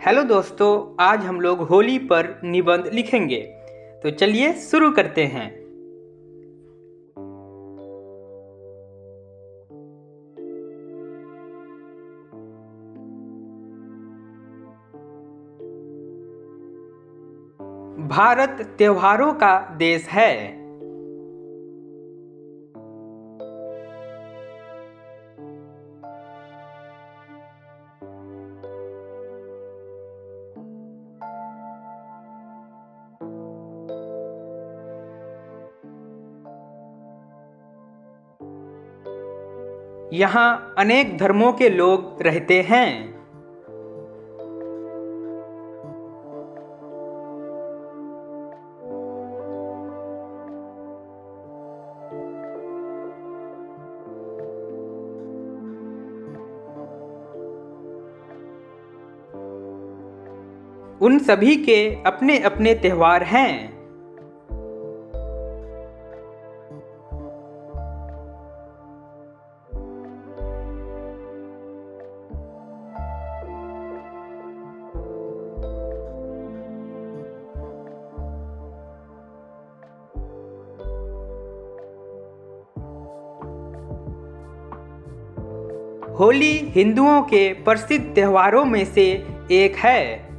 Hello दोस्तों, आज हम लोग होली पर निबंध लिखेंगे। तो चलिए शुरू करते हैं। भारत त्योहारों का देश है। यहाँ अनेक धर्मों के लोग रहते हैं। उन सभी के अपने अपने त्योहार हैं। होली हिंदुओं के प्रसिद्ध त्योहारों में से एक है।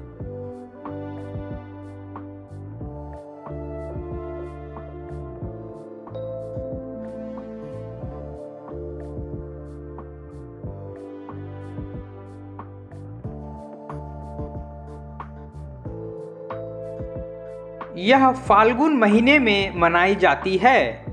यह फाल्गुन महीने में मनाई जाती है।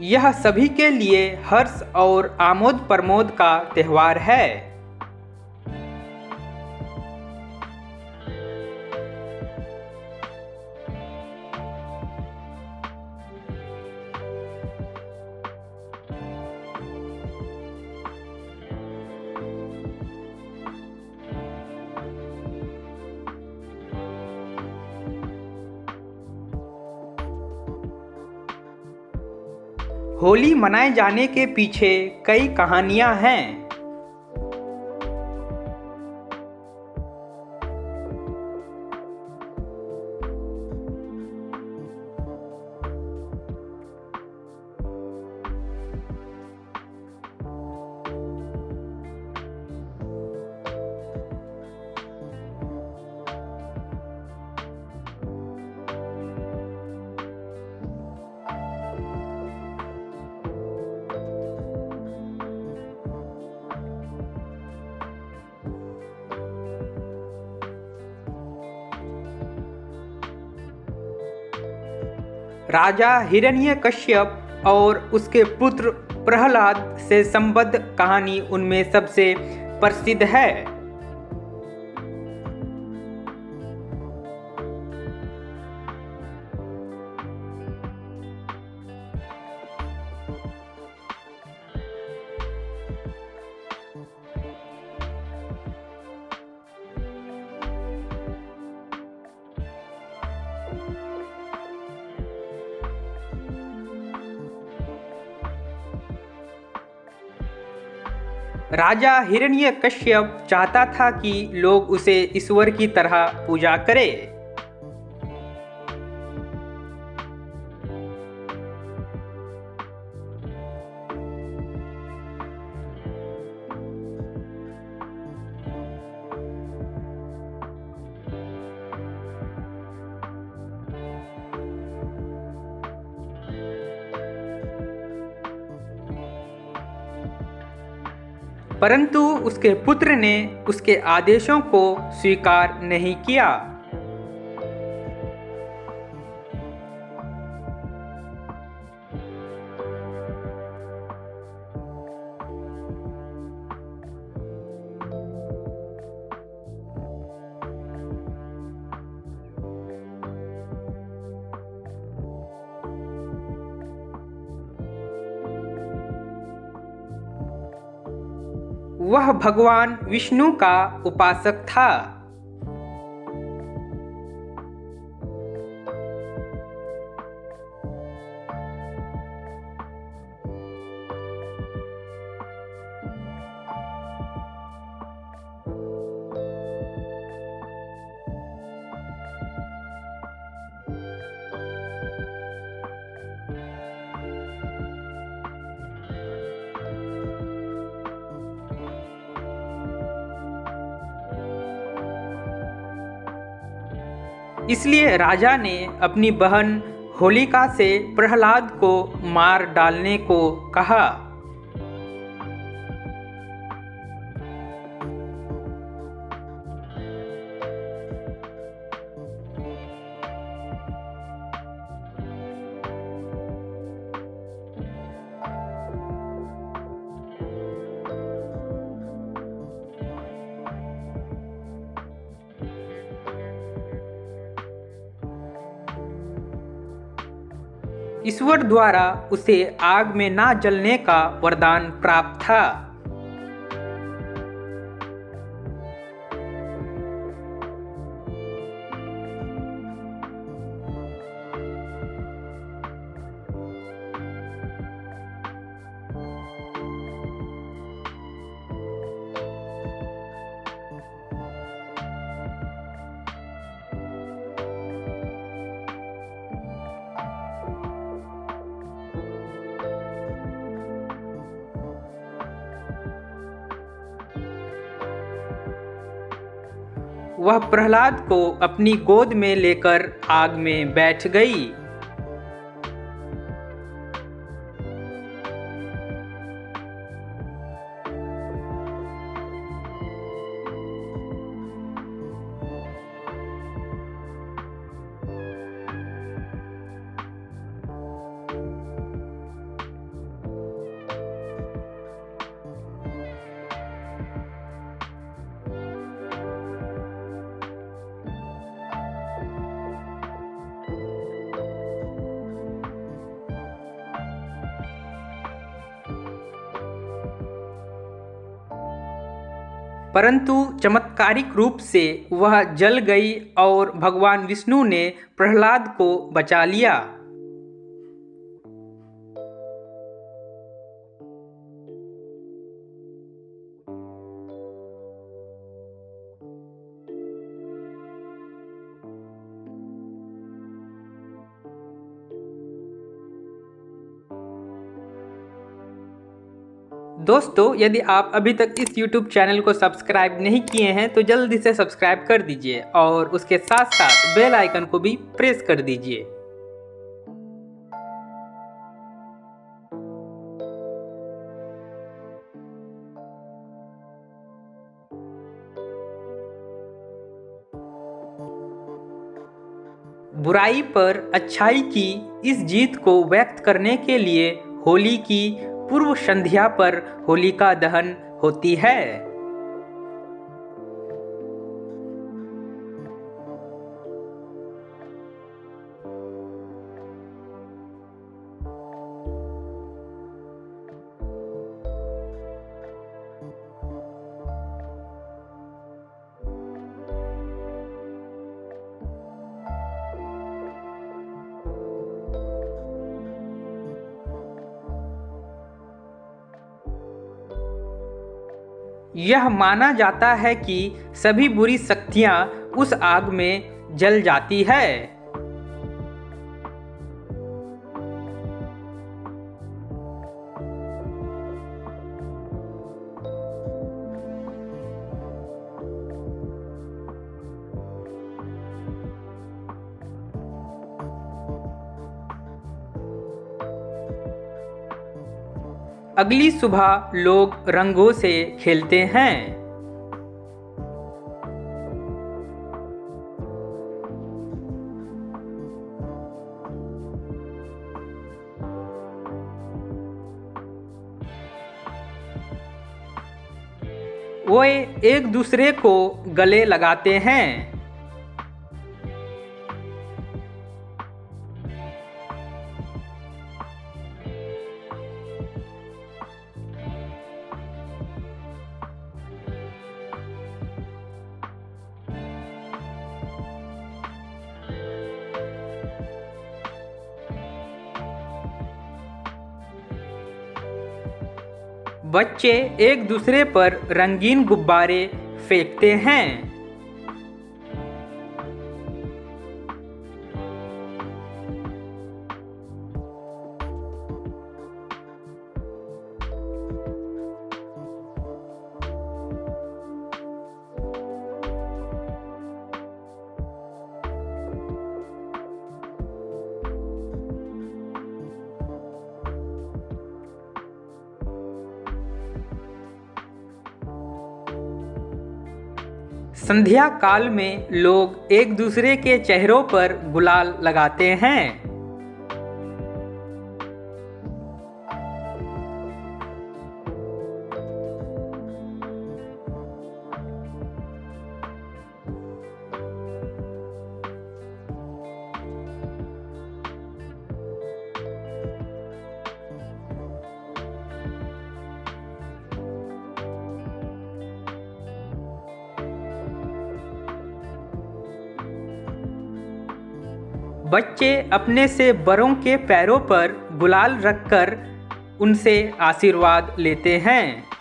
यह सभी के लिए हर्ष और आमोद प्रमोद का त्योहार है। होली मनाए जाने के पीछे कई कहानियां हैं। राजा हिरण्यकश्यप और उसके पुत्र प्रहलाद से संबद्ध कहानी उनमें सबसे प्रसिद्ध है। राजा हिरण्यकश्यप चाहता था कि लोग उसे ईश्वर की तरह पूजा करें। परंतु उसके पुत्र ने उसके आदेशों को स्वीकार नहीं किया। वह भगवान विष्णु का उपासक था। इसलिए राजा ने अपनी बहन होलिका से प्रहलाद को मार डालने को कहा। ईश्वर द्वारा उसे आग में ना जलने का वरदान प्राप्त था। वह प्रहलाद को अपनी गोद में लेकर आग में बैठ गई। परंतु चमत्कारिक रूप से वह जल गई और भगवान विष्णु ने प्रहलाद को बचा लिया। दोस्तों, यदि आप अभी तक इस YouTube चैनल को सब्सक्राइब नहीं किए हैं तो जल्दी से सब्सक्राइब कर दीजिए और उसके साथ साथ बेल आइकन को भी प्रेस कर दीजिए। बुराई पर अच्छाई की इस जीत को व्यक्त करने के लिए होली की पूर्व संध्या पर होलिका दहन होती है। यह माना जाता है कि सभी बुरी शक्तियां उस आग में जल जाती है। अगली सुबह लोग रंगों से खेलते हैं। वो एक दूसरे को गले लगाते हैं। बच्चे एक दूसरे पर रंगीन गुब्बारे फेंकते हैं। संध्या काल में लोग एक दूसरे के चेहरों पर गुलाल लगाते हैं। बच्चे अपने से बड़ों के पैरों पर गुलाल रखकर उनसे आशीर्वाद लेते हैं।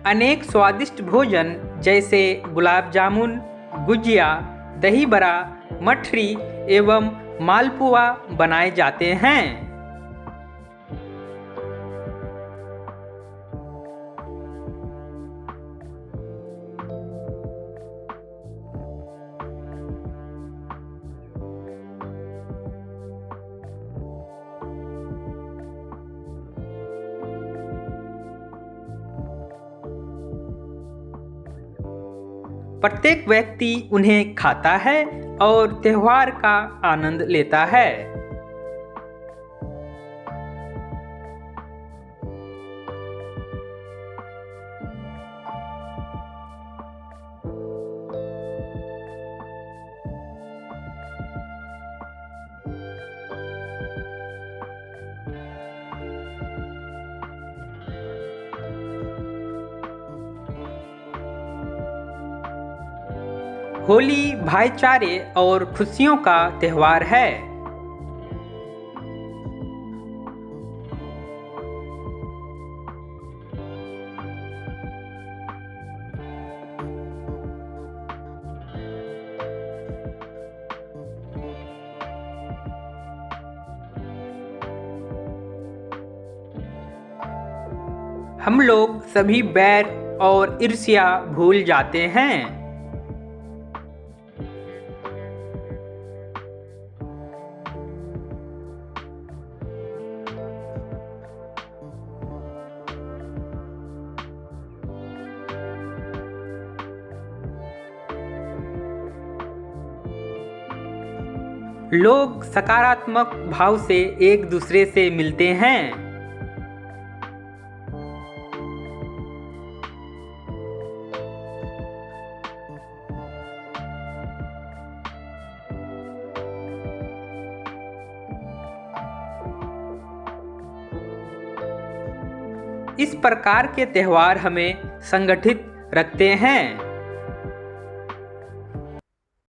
अनेक स्वादिष्ट भोजन जैसे गुलाब जामुन, गुजिया, दही बड़ा, मठरी एवं मालपुआ बनाए जाते हैं। प्रत्येक व्यक्ति उन्हें खाता है और त्योहार का आनंद लेता है। होली भाईचारे और खुशियों का त्योहार है। हम लोग सभी बैर और ईर्ष्या भूल जाते हैं। लोग सकारात्मक भाव से एक दूसरे से मिलते हैं। इस प्रकार के त्योहार हमें संगठित रखते हैं।